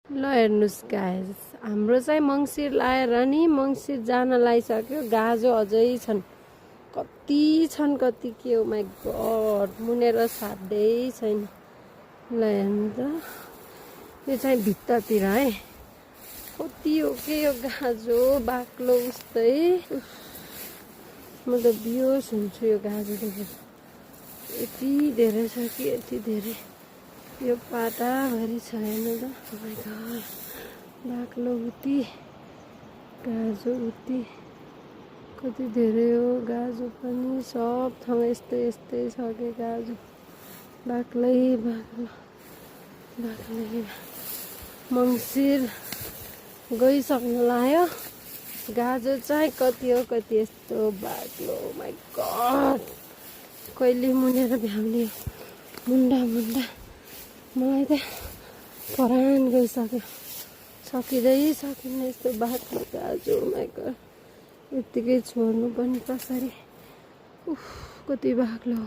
ल हेर्नुहोस् गाइस, हाम्रो चाहिँ मङ्सिर लाएर नि मङ्सिर जान लागिसक्यो। गाजो अझै छन्, कति छन् कति के हो माइ गड, मुनेर साध्यै छैन। ल हेर्नु त, यो चाहिँ भित्तातिर है, कति हो के यो गाजो बाक्लो उस्तै। म त बिहोस हुन्छु यो गाजो देखेर, यति धेरै छ कि यति धेरै। यो पाटाभरि छ हेर्नु त, माइ गड, बाक्लो उति गाजो उति, कति धेरै हो गाजो पनि। सब ठाउँ यस्तै यस्तै छ कि गाजो, बाक्लै बाक्लो बाक्लै। मङ्सिर गइसक्नु लाग्यो, गाजो चाहिँ कति हो कति यस्तो बाक्लो। माइ गड, कहिले मुनेर भ्याउने मुन्डा मुन्डा। मलाई त परान गइसक्यो, सकिँदै सकिन्न यस्तो बाक्लो गाजो। माइ गड, यत्तिकै छोड्नु पनि कसरी, उफ कति बाक्लो।